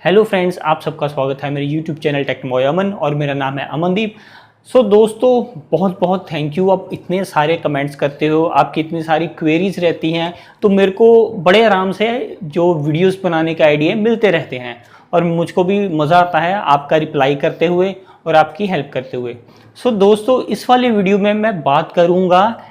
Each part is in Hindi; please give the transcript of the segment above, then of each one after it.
हेलो फ्रेंड्स, आप सबका स्वागत है मेरे यूट्यूब चैनल टेक्नोमॉय अमन और मेरा नाम है अमनदीप। सो दोस्तों, बहुत बहुत थैंक यू। आप इतने सारे कमेंट्स करते हो, आपकी इतनी सारी क्वेरीज रहती हैं, तो मेरे को बड़े आराम से जो वीडियोस बनाने के आइडिया मिलते रहते हैं और मुझको भी मज़ा आता है आपका रिप्लाई करते हुए और आपकी हेल्प करते हुए। सो दोस्तों, इस वाले वीडियो में मैं बात करूँगा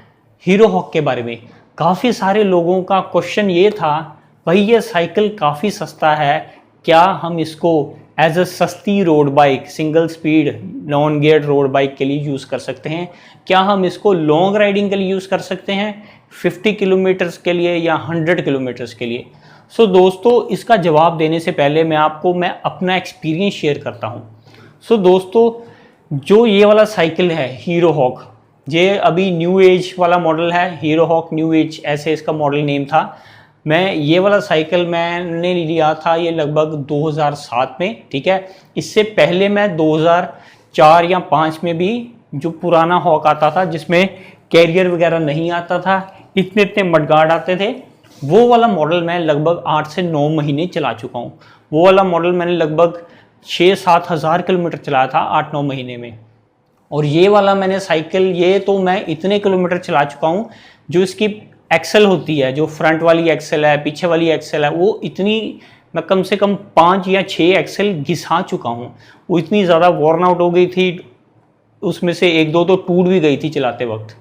हीरो हॉक के बारे में। काफ़ी सारे लोगों का क्वेश्चन ये था, भाई ये साइकिल काफ़ी सस्ता है, क्या हम इसको एज अ सस्ती road bike, single speed non geared road bike के लिए यूज़ कर सकते हैं? क्या हम इसको लॉन्ग राइडिंग के लिए यूज़ कर सकते हैं, 50 किलोमीटर्स के लिए या 100 किलोमीटर्स के लिए? सो दोस्तों, इसका जवाब देने से पहले मैं अपना एक्सपीरियंस शेयर करता हूँ। सो दोस्तों, जो ये वाला साइकिल है हीरो हॉक, ये अभी न्यू एज वाला मॉडल है। हीरो हॉक न्यू एज ऐसे इसका मॉडल नेम था। मैं ये वाला साइकिल मैंने लिया था ये लगभग 2007 में, ठीक है। इससे पहले मैं 2004 या 5 में भी जो पुराना हॉक आता था जिसमें कैरियर वगैरह नहीं आता था, इतने इतने मडगार्ड आते थे, वो वाला मॉडल मैं लगभग 8 से 9 महीने चला चुका हूँ। वो वाला मॉडल मैंने लगभग 6-7 हज़ार किलोमीटर चलाया था 8-9 महीने में। और ये वाला मैंने साइकिल, ये तो मैं इतने किलोमीटर चला चुका हूँ, जो इसकी एक्सेल होती है, जो फ्रंट वाली एक्सेल है, पीछे वाली एक्सेल है, वो इतनी, मैं कम से कम 5 या 6 एक्सेल घिसा चुका हूँ। वो इतनी ज़्यादा वॉर्न आउट हो गई थी, उसमें से 1-2 तो टूट भी गई थी चलाते वक्त।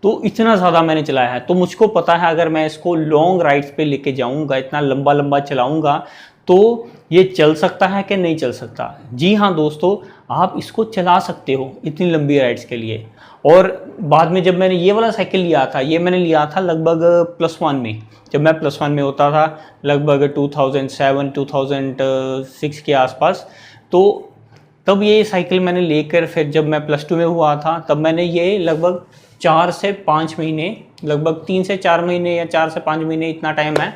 तो इतना ज़्यादा मैंने चलाया है, तो मुझको पता है अगर मैं इसको लॉन्ग राइड्स पे लेके जाऊँगा, इतना लंबा लंबा चलाऊँगा, तो ये चल सकता है कि नहीं चल सकता। जी हाँ दोस्तों, आप इसको चला सकते हो इतनी लंबी राइड्स के लिए। और बाद में जब मैंने ये वाला साइकिल लिया था, ये मैंने लिया था लगभग +1 में, जब मैं +1 में होता था, लगभग 2007-2006 के आसपास। तो तब ये साइकिल मैंने लेकर फिर जब मैं +2 में हुआ था, तब मैंने ये लगभग 4 से 5 महीने, लगभग 3 से 4 महीने या 4 से 5 महीने, इतना टाइम है,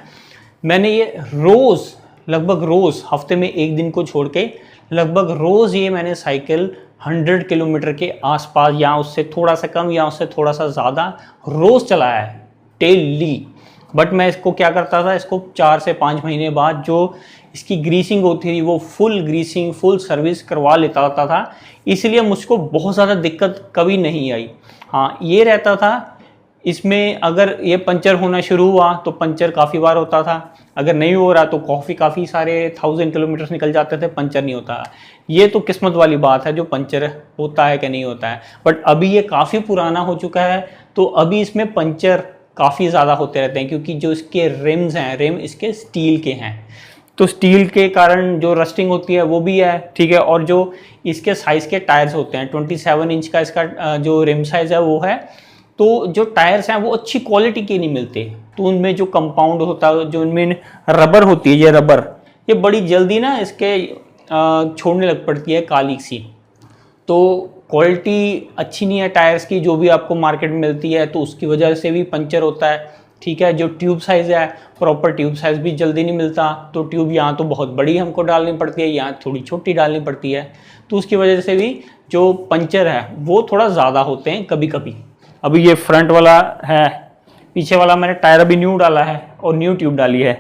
मैंने ये रोज़, लगभग रोज़, हफ्ते में 1 दिन को छोड़ के लगभग रोज़ ये मैंने साइकिल 100 किलोमीटर के आसपास या उससे थोड़ा सा कम या उससे थोड़ा सा ज़्यादा रोज़ चलाया है, डेली। बट मैं इसको क्या करता था, इसको 4 से 5 महीने बाद जो इसकी ग्रीसिंग होती थी, वो फुल ग्रीसिंग, फुल सर्विस करवा लेता था, इसलिए मुझको बहुत ज़्यादा दिक्कत कभी नहीं आई। हाँ, ये रहता था इसमें, अगर ये पंचर होना शुरू हुआ तो पंचर काफ़ी बार होता था, अगर नहीं हो रहा तो काफ़ी सारे 1000 किलोमीटर निकल जाते थे, पंचर नहीं होता। ये तो किस्मत वाली बात है जो पंचर होता है कि नहीं होता है। बट अभी ये काफ़ी पुराना हो चुका है, तो अभी इसमें पंचर काफ़ी ज़्यादा होते रहते हैं, क्योंकि जो इसके रिम्स हैं, रिम इसके स्टील के हैं, तो स्टील के कारण जो रस्टिंग होती है वो भी है, ठीक है। और जो इसके साइज़ के टायर्स होते हैं, 27 इंच का इसका जो रिम साइज़ है वो है, तो जो टायर्स हैं वो अच्छी क्वालिटी के नहीं मिलते, तो उनमें जो कंपाउंड होता है, जो उनमें रबर होती है, ये रबर, ये बड़ी जल्दी ना इसके छोड़ने लग पड़ती है, काली सी। तो क्वालिटी अच्छी नहीं है टायर्स की, जो भी आपको मार्केट में मिलती है, तो उसकी वजह से भी पंचर होता है, ठीक है। जो ट्यूब साइज़ है, प्रॉपर ट्यूब साइज़ भी जल्दी नहीं मिलता, तो ट्यूब यहाँ तो बहुत बड़ी हमको डालनी पड़ती है, यहाँ थोड़ी छोटी डालनी पड़ती है, तो उसकी वजह से भी जो पंचर है वो थोड़ा ज़्यादा होते हैं कभी कभी। अभी ये फ्रंट वाला है, पीछे वाला मैंने टायर अभी न्यू डाला है और न्यू ट्यूब डाली है,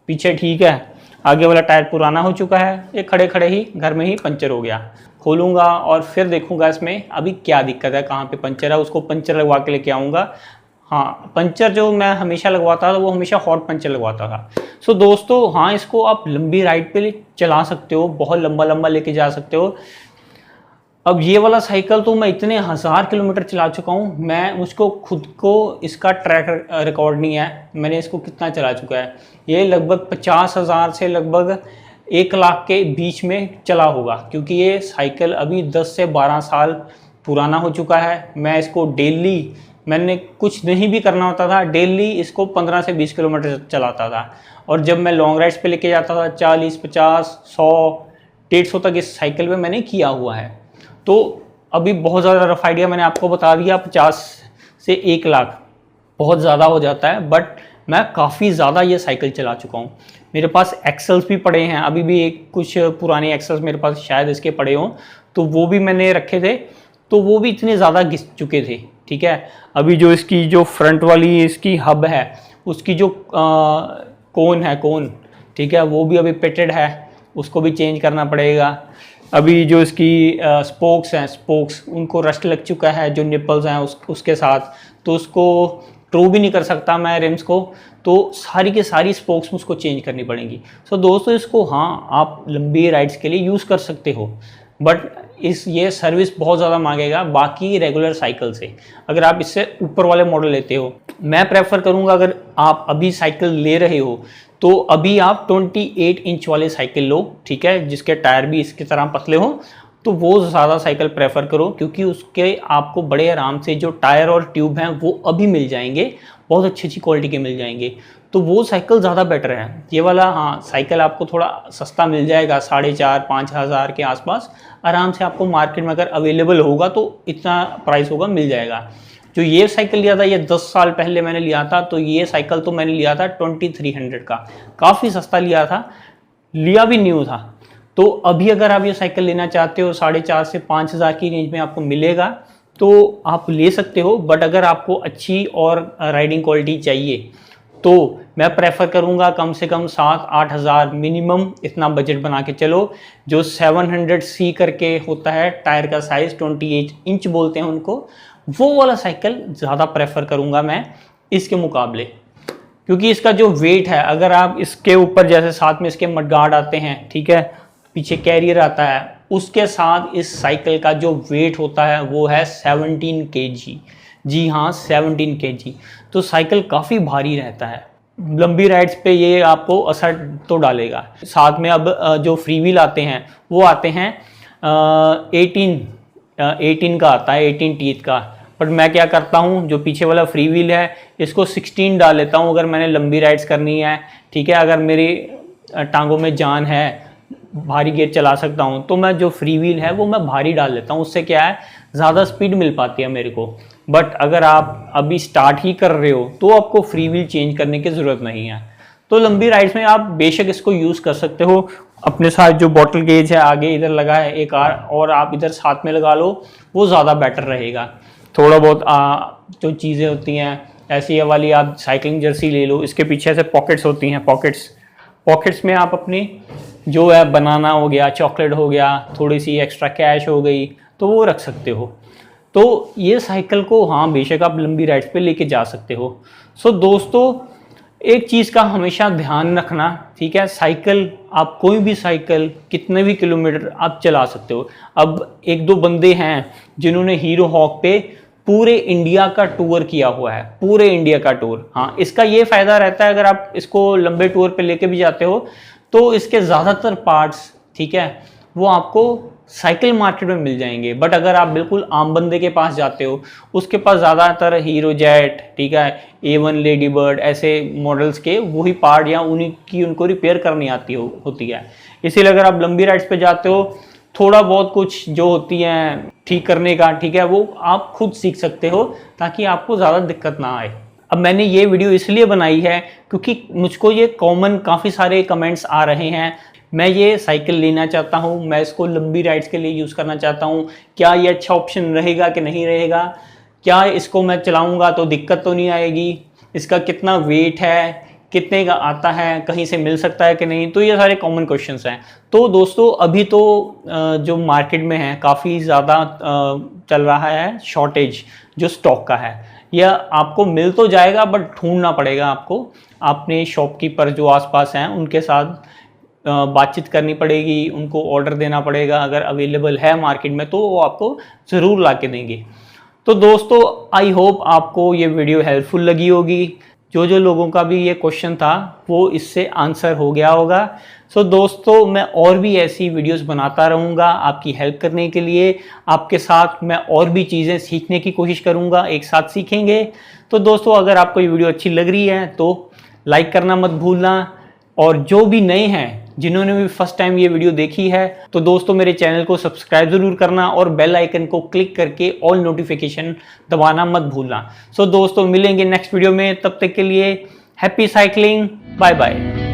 पीछे ठीक है, आगे वाला टायर पुराना हो चुका है, ये खड़े खड़े ही घर में ही पंचर हो गया। खोलूँगा और फिर देखूँगा इसमें अभी क्या दिक्कत है, कहाँ पे पंचर है, उसको पंचर लगवा के लेके आऊँगा। हाँ, पंचर जो मैं हमेशा लगवाता था वो हमेशा हॉट पंचर लगवाता था। सो दोस्तों, हाँ, इसको आप लंबी राइड पे चला सकते हो, बहुत लंबा लंबा लेके जा सकते हो। अब ये वाला साइकिल तो मैं इतने 1000 किलोमीटर चला चुका हूँ, मैं मुझको खुद को इसका ट्रैक रिकॉर्ड नहीं है, मैंने इसको कितना चला चुका है। ये लगभग 50,000 से लगभग 1 लाख के बीच में चला होगा, क्योंकि ये साइकिल अभी 10 से 12 साल पुराना हो चुका है। मैं इसको डेली, मैंने कुछ नहीं भी करना होता था, डेली इसको 15 से 20 किलोमीटर चलाता था। और जब मैं लॉन्ग राइड्स पे लेके जाता था, 40, 50, 100, 150 तक इस साइकिल पे मैंने किया हुआ है। तो अभी बहुत ज़्यादा रफ आइडिया मैंने आपको बता दिया, 50 से 1 लाख बहुत ज़्यादा हो जाता है, बट मैं काफ़ी ज़्यादा ये साइकिल चला चुका हूँ। मेरे पास एक्सेल्स भी पड़े हैं, अभी भी कुछ पुराने एक्सेल्स मेरे पास शायद इसके पड़े हों, तो वो भी मैंने रखे थे, तो वो भी इतने ज़्यादा घिस चुके थे, ठीक है। अभी जो इसकी जो फ्रंट वाली इसकी हब है, उसकी जो कोन है, कोन, ठीक है, वो भी अभी पेटेड है, उसको भी चेंज करना पड़ेगा। अभी जो इसकी स्पोक्स हैं, स्पोक्स उनको रस्ट लग चुका है, जो निपल्स हैं उसके साथ, तो उसको ट्रू भी नहीं कर सकता मैं रिम्स को, तो सारी के सारी स्पोक्स मुझको चेंज करनी पड़ेंगी। सो दोस्तों इसको हाँ आप लंबी राइड्स के लिए यूज़ कर सकते हो, बट ये सर्विस बहुत ज़्यादा मांगेगा बाकी रेगुलर साइकिल से। अगर आप इससे ऊपर वाले मॉडल लेते हो, मैं प्रेफर करूँगा अगर आप अभी साइकिल ले रहे हो तो अभी आप 28 इंच वाले साइकिल लो, ठीक है, जिसके टायर भी इसकी तरह पतले हो, तो वो ज़्यादा साइकिल प्रेफर करो, क्योंकि उसके आपको बड़े आराम से जो टायर और ट्यूब हैं वो अभी मिल जाएंगे, बहुत अच्छी क्वालिटी के मिल जाएंगे, तो वो साइकिल ज़्यादा बेटर है। ये वाला हाँ साइकिल आपको थोड़ा सस्ता मिल जाएगा, 4,500-5 हज़ार के आसपास आराम से आपको मार्केट में अगर अवेलेबल होगा तो इतना प्राइस होगा, मिल जाएगा। जो ये साइकिल लिया था ये 10 साल पहले मैंने लिया था, तो ये साइकिल तो मैंने लिया था 2300 का, काफ़ी सस्ता लिया था, लिया भी न्यू था। तो अभी अगर आप ये साइकिल लेना चाहते हो 4,500 से 5 हज़ार की रेंज में आपको मिलेगा तो आप ले सकते हो, बट अगर आपको अच्छी और राइडिंग क्वालिटी चाहिए तो मैं प्रेफर करूंगा कम से कम 7-8 हज़ार मिनिमम, इतना बजट बना के चलो। जो 700C करके होता है टायर का साइज़, 28 इंच बोलते हैं उनको, वो वाला साइकिल ज़्यादा प्रेफर करूंगा मैं इसके मुकाबले, क्योंकि इसका जो वेट है, अगर आप इसके ऊपर जैसे साथ में इसके मडगार्ड आते हैं, ठीक है, पीछे कैरियर आता है, उसके साथ इस साइकिल का जो वेट होता है वो है 17 kg। जी हाँ 17 kg, तो साइकिल काफ़ी भारी रहता है। लंबी राइड्स पे ये आपको असर तो डालेगा। साथ में अब जो फ्री व्हील आते हैं वो आते हैं 18 का आता है, 18 टीथ का, बट मैं क्या करता हूँ जो पीछे वाला फ्री व्हील है इसको 16 डाल लेता हूँ अगर मैंने लंबी राइड्स करनी है, ठीक है। अगर मेरी टांगों में जान है, भारी गेयर चला सकता हूँ, तो मैं जो फ्री व्हील है वो मैं भारी डाल लेता हूँ, उससे क्या है ज़्यादा स्पीड मिल पाती है मेरे को। बट अगर आप अभी स्टार्ट ही कर रहे हो तो आपको फ्री व्हील चेंज करने की ज़रूरत नहीं है। तो लंबी राइड्स में आप बेशक इसको यूज़ कर सकते हो। अपने साथ जो बॉटल गेज है आगे इधर लगा है एक और आप इधर साथ में लगा लो, वो ज़्यादा बेटर रहेगा। थोड़ा बहुत जो चीज़ें होती हैं ऐसी वाली, आप साइकिलिंग जर्सी ले लो, इसके पीछे से पॉकेट्स होती हैं, पॉकेट्स में आप अपनी जो है बनाना हो गया, चॉकलेट हो गया, थोड़ी सी एक्स्ट्रा कैश हो गई, तो वो रख सकते हो। तो ये साइकिल को हाँ बेशक आप लंबी राइड्स पे लेके जा सकते हो। सो दोस्तों एक चीज़ का हमेशा ध्यान रखना, ठीक है, साइकिल आप कोई भी साइकिल कितने भी किलोमीटर आप चला सकते हो। अब एक दो बंदे हैं जिन्होंने हीरो हॉक पे पूरे इंडिया का टूर किया हुआ है, पूरे इंडिया का टूर। हाँ इसका ये फ़ायदा रहता है अगर आप इसको लंबे टूर पे लेके भी जाते हो तो इसके ज़्यादातर पार्ट्स, ठीक है, वो आपको साइकिल मार्केट में मिल जाएंगे। बट अगर आप बिल्कुल आम बंदे के पास जाते हो, उसके पास ज़्यादातर हीरो जेट, ठीक है, A1 लेडी बर्ड ऐसे मॉडल्स के वही पार्ट या उन्हीं की उनको रिपेयर करनी आती होती है। इसीलिए अगर आप लंबी राइड्स पे जाते हो, थोड़ा बहुत कुछ जो होती हैं ठीक करने का, ठीक है, वो आप खुद सीख सकते हो ताकि आपको ज़्यादा दिक्कत ना आए। अब मैंने ये वीडियो इसलिए बनाई है क्योंकि मुझको ये कॉमन काफ़ी सारे कमेंट्स आ रहे हैं, मैं ये साइकिल लेना चाहता हूँ, मैं इसको लंबी राइड्स के लिए यूज़ करना चाहता हूँ, क्या ये अच्छा ऑप्शन रहेगा कि नहीं रहेगा, क्या इसको मैं चलाऊँगा तो दिक्कत तो नहीं आएगी, इसका कितना वेट है, कितने का आता है, कहीं से मिल सकता है कि नहीं। तो ये सारे कॉमन क्वेश्चंस हैं। तो दोस्तों अभी तो जो मार्केट में है काफ़ी ज़्यादा चल रहा है शॉर्टेज जो स्टॉक का है, यह आपको मिल तो जाएगा बट ढूंढना पड़ेगा आपको, अपने शॉपकीपर जो आसपास हैं उनके साथ बातचीत करनी पड़ेगी, उनको ऑर्डर देना पड़ेगा। अगर अवेलेबल है मार्केट में तो वो आपको ज़रूर ला के देंगे। तो दोस्तों आई होप आपको ये वीडियो हेल्पफुल लगी होगी। जो लोगों का भी ये क्वेश्चन था वो इससे आंसर हो गया होगा। सो दोस्तों मैं और भी ऐसी वीडियोस बनाता रहूँगा आपकी हेल्प करने के लिए। आपके साथ मैं और भी चीज़ें सीखने की कोशिश करूँगा, एक साथ सीखेंगे। तो दोस्तों अगर आपको ये वीडियो अच्छी लग रही है तो लाइक करना मत भूलना, और जो भी नए हैं जिन्होंने भी फर्स्ट टाइम ये वीडियो देखी है तो दोस्तों मेरे चैनल को सब्सक्राइब ज़रूर करना और बेल आइकन को क्लिक करके ऑल नोटिफिकेशन दबाना मत भूलना। सो दोस्तों मिलेंगे नेक्स्ट वीडियो में, तब तक के लिए हैप्पी साइकिलिंग, बाय बाय।